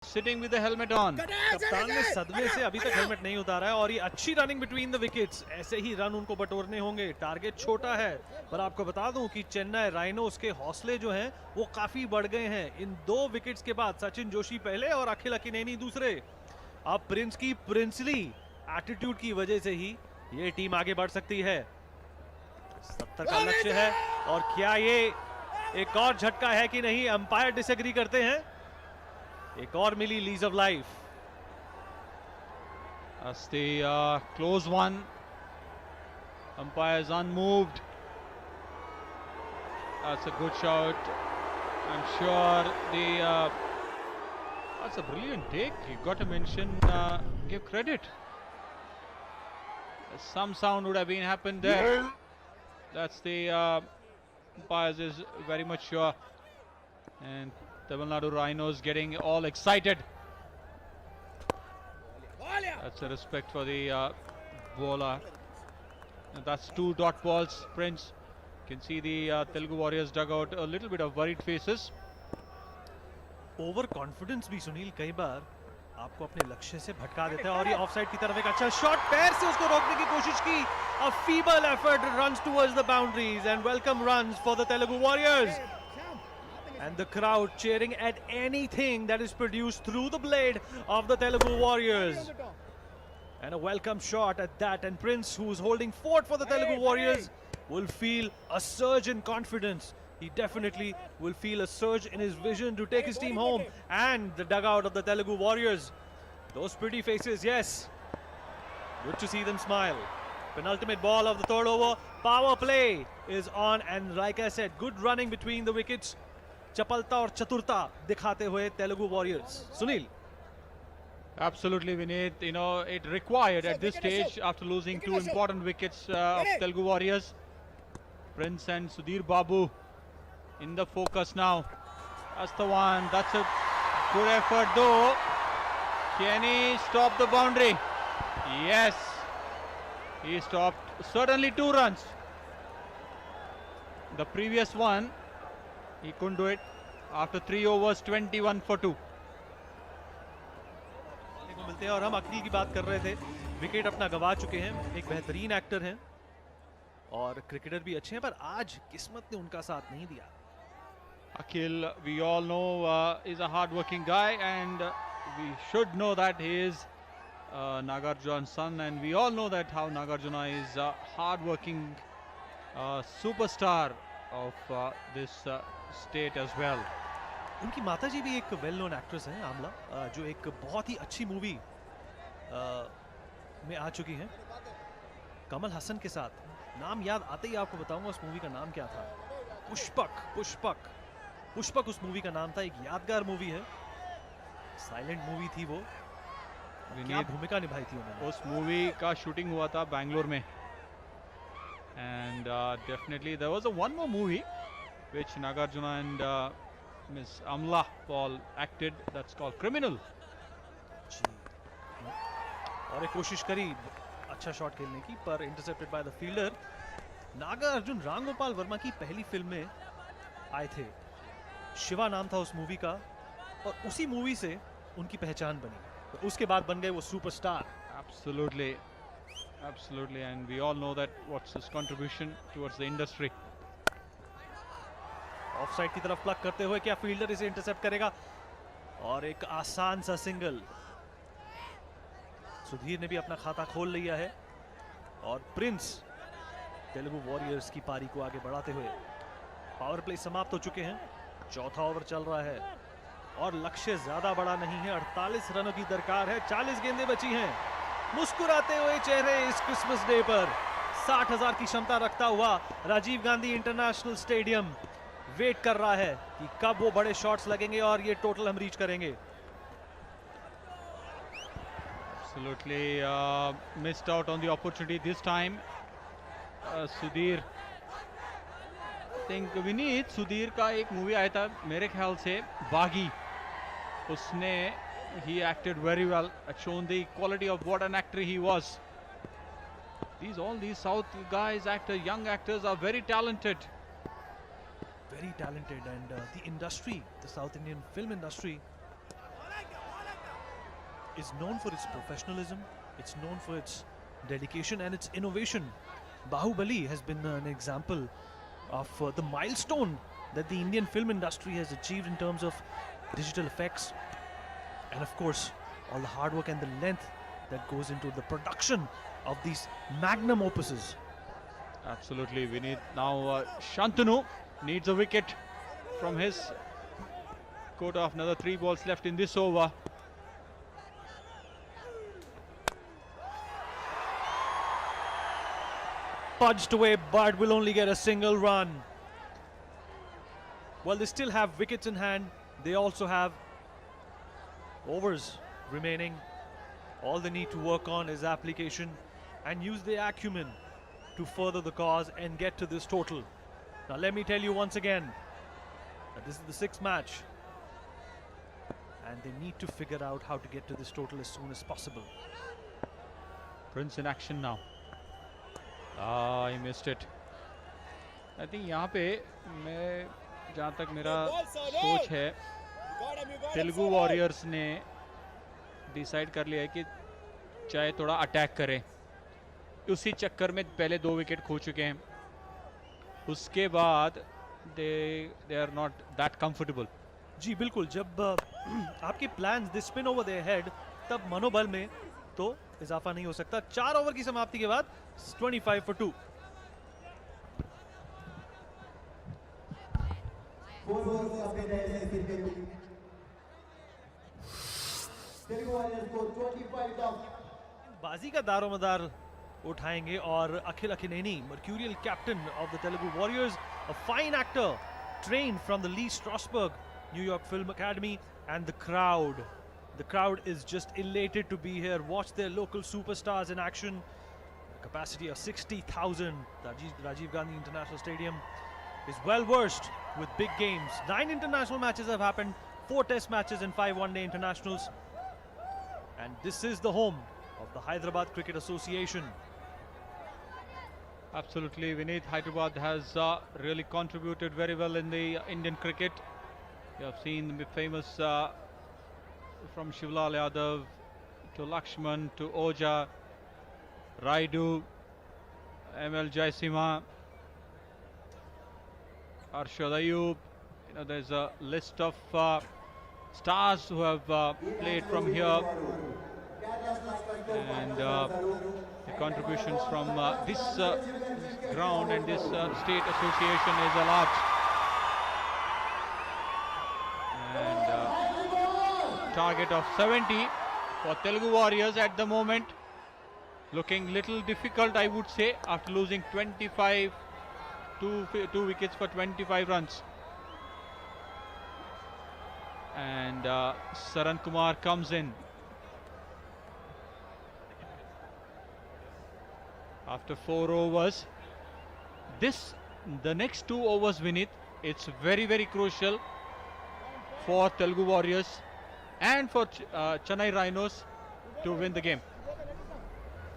Sitting with the helmet on. कप्तान ने सदमे से अभी तक हेलमेट नहीं उतारा है और ये अच्छी रनिंग बिटवीन द विकेट्स। ऐसे ही रन उनको बटोरने होंगे। टारगेट छोटा है पर आपको बता दूं कि चेन्नई राइनोस के हौसले जो हैं वो काफी बढ़ गए हैं। इन 2 विकेट्स के बाद सचिन जोशी पहले और अखिल अकिनेनी दूसरे। अब प्रिंस की प्रिंसली एटीट्यूड की वजह से ही ये टीम आगे बढ़ सकती है। 70 का लक्ष्य है और क्या ये एक और झटका है कि नहीं, अंपायर डिसएग्री करते हैं। एक और मिली lease of life. That's the close one. Umpires unmoved. That's a good shot. I'm sure that's a brilliant take. You got to mention, give credit. Some sound would have been happened there. That's the umpires is very much sure. And Tamil Nadu Rhinos getting all excited. That's a respect for the bowler. And that's 2 dot balls. Prince, you can see the Telugu Warriors dugout, a little bit of worried faces. Over confidence भी सुनील कई बार आपको अपने लक्ष्य से भटका देता है और ये ऑफसाइड की तरफ एक अच्छा शॉट, पैर से उसको रोकने की कोशिश की। A feeble effort runs towards the boundaries and welcome runs for the Telugu Warriors. And the crowd cheering at anything that is produced through the blade of the Telugu Warriors. And a welcome shot at that, and Prince, who is holding fort for the Telugu Warriors, will feel a surge in confidence. He definitely will feel a surge in his vision to take his team home and the dugout of the Telugu Warriors. Those pretty faces, yes. Good to see them smile. Penultimate ball of the third over. Power play is on, and like I said, good running between the wickets. चपलता और चतुरता दिखाते हुए Telugu warriors. Sunil, Absolutely, Vineet. You know, it required at this stage, after losing 2 important wickets of Telugu Warriors. Prince and Sudhir Babu in the focus now. That's the one. That's a good effort though. Can he stop the boundary? Yes. He stopped certainly 2 runs. The previous one, he couldn't do it after 3 overs, 21 for 2. मिलते हैं और हम अखिल की बात कर रहे थे। Wicket अपना गवा चुके हैं, एक बेहतरीन एक्टर हैं और क्रिकेटर भी अच्छे हैं, पर आज किस्मत ने उनका साथ नहीं दिया। Akhil, we all know, is a hard-working guy, and we should know that he is Nagarjuna's son, and we all know that how Nagarjuna is a hard-working superstar of this state as well. उनकी माताजी भी एक well known actress हैं, आमला, जो एक बहुत ही अच्छी movie में आ चुकी हैं कमल हसन के साथ। नाम याद आते ही आपको बताऊंगा उस मूवी का नाम क्या था। पुष्पक पुष्पक पुष्पक उस मूवी का नाम था। एक यादगार मूवी है, साइलेंट मूवी थी वो। क्या भूमिका निभाई थी उन्होंने। उस मूवी का शूटिंग हुआ था बैंगलोर में, and definitely there was one more movie which Nagarjuna and Miss Amla Paul acted, that's called Criminal. और एक कोशिश करी अच्छा शॉट खेलने की, पर intercepted by the fielder. Nagarjuna Ramgopal Varma की पहली फिल्म में आए थे, शिवा नाम था उस मूवी का, और उसी मूवी से उनकी पहचान बनी। तो उसके बाद बन गए वो superstar. Absolutely, absolutely, and we all know that what's his contribution towards the industry. Offside की तरफ प्लग करते हुए क्या फील्डर इसे इंटरसेप्ट करेगा, और एक आसान सा सिंगल। सुधीर ने भी अपना खाता खोल लिया है और प्रिंस तेलुगु वॉरियर्स की पारी को आगे बढ़ाते हुए। पावर प्ले समाप्त हो चुके हैं, चौथा ओवर चल रहा है और लक्ष्य ज्यादा बड़ा नहीं है। 48 रनों की दरकार है, 40 गेंदें बची हैं। मुस्कुराते हुए चेहरे इस क्रिसमस डे पर 60,000 की क्षमता रखता हुआ Rajiv Gandhi International Stadium wait कर रहा है कि कब वो बड़े शॉट्स लगेंगे और ये टोटल हम रीच करेंगे। Absolutely missed out on the opportunity this time. Sudhir, I think we need Sudhir का एक मूवी आया था मेरे ख्याल से, बागी। उसने he acted very well, shown the quality of what an actor he was. All these South guys, young actors are very talented. Very talented, and the industry, the South Indian film industry, is known for its professionalism, it's known for its dedication and its innovation. Bahubali has been an example of the milestone that the Indian film industry has achieved in terms of digital effects, and of course all the hard work and the length that goes into the production of these magnum opuses. Absolutely, we need now Shantanu needs a wicket from his quota of another 3 balls left in this over. Punched away, but will only get a single run. Well, they still have wickets in hand. They also have overs remaining. All they need to work on is application and use their acumen to further the cause and get to this total. Now let me tell you once again that this is the 6th match and they need to figure out how to get to this total as soon as possible. Prince in action now. Ah, he missed it. I think यहाँ पे मैं जहाँ तक मेरा सोच है Telugu warriors ने decide कर लिया है कि चाहे थोड़ा अटैक करें, उसी चक्कर में पहले 2 विकेट खो चुके हैं, उसके बाद they are not that comfortable. जी बिल्कुल, जब आपके plans they spin over their head तब मनोबल में तो इजाफा नहीं हो सकता. 4 ओवर की समाप्ति के बाद 25 for 2. बाजी का दारोमदार उठाएंगे और अखिल अखिनेनी, mercurial captain of the Telugu Warriors, a fine actor trained from the Lee Strasberg New York Film Academy, and the crowd is just elated to be here. Watch their local superstars in action. Capacity of 60,000. Rajiv Gandhi International Stadium is well versed with big games. 9 international matches have happened, 4 test matches and 5 one-day internationals. And this is the home of the Hyderabad Cricket Association. Absolutely, Vineet. Hyderabad has really contributed very well in the Indian cricket. You have seen the famous from Shivlal Yadav to Lakshman to Oja, Raidu, ML Jaisimha, Arshad Ayub. You know, there's a list of stars who have played from here, and the contributions from this ground and this state association is a large. And target of 70 for Telugu Warriors at the moment. Looking little difficult, I would say, after losing 25, two wickets for 25 runs. And Saran Kumar comes in. After 4 overs. The next 2 overs, Vineet, it's very, very crucial for Telugu Warriors and for Chennai Rhinos to win the game.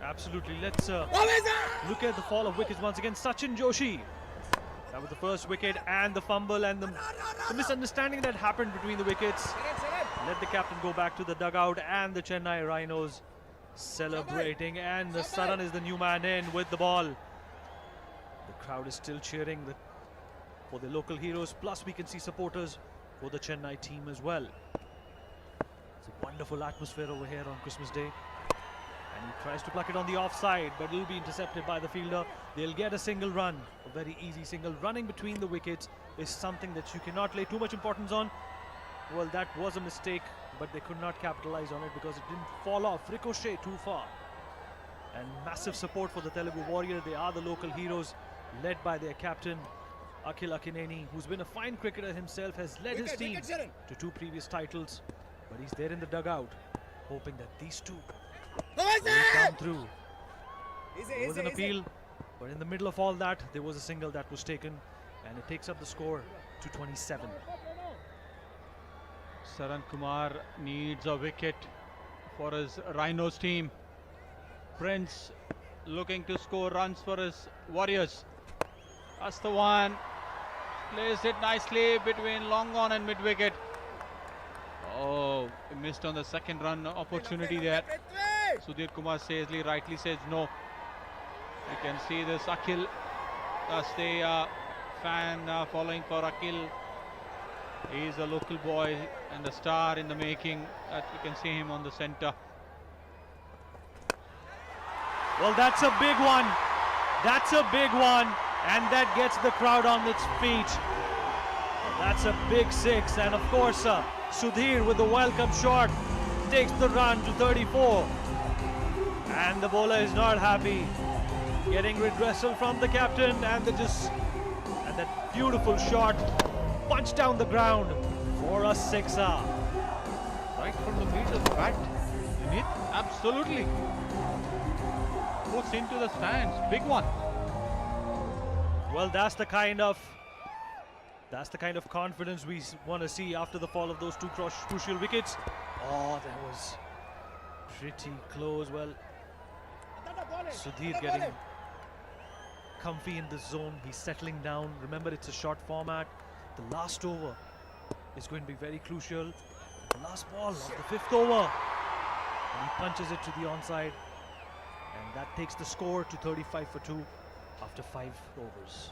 Absolutely. Let's look at the fall of wickets once again. Sachin Joshi. That was the first wicket, and the fumble and the misunderstanding that happened between the wickets. Let the captain go back to the dugout, and the Chennai Rhinos celebrating, and the Saran is the new man in with the ball. The crowd is still cheering for the local heroes, plus we can see supporters for the Chennai team as well. It's a wonderful atmosphere over here on Christmas Day. And he tries to pluck it on the offside, but it will be intercepted by the fielder. They'll get a single run, a very easy single. Running between the wickets is something that you cannot lay too much importance on. Well, that was a mistake, but they could not capitalize on it because it didn't fall off, ricochet too far. And massive support for the Telugu Warrior. They are the local heroes, led by their captain, Akhil Akineni, who's been a fine cricketer himself, has led his team to 2 previous titles. But he's there in the dugout, hoping that these 2 will come through. There was an appeal, but in the middle of all that, there was a single that was taken, and it takes up the score to 27. Saran Kumar needs a wicket for his Rhinos team. Prince looking to score runs for his Warriors. That's the one. Plays it nicely between long on and mid wicket. Oh, he missed on the second run opportunity there. Sudhir Kumar Saisley rightly says no. You can see this Akhil. That's the fan following for Akhil. He's a local boy and a star in the making. That you can see him on the center. Well, that's a big one. That's a big one. And that gets the crowd on its feet. That's a big six. And of course, Sudhir with the welcome shot takes the run to 34. And the bowler is not happy. Getting redressal from the captain, and that beautiful shot punched down the ground for a sixer. Right from the middle of the bat. Vinith, absolutely. Puts into the stands. Big one. Well, that's the kind of confidence we want to see after the fall of those two crucial wickets. Oh, that was pretty close. Well, Sudhir getting comfy in the zone. He's settling down. Remember, it's a short format. The last over is going to be very crucial. The last ball of the fifth over. And he punches it to the onside. And that takes the score to 35 for 2 after 5 overs.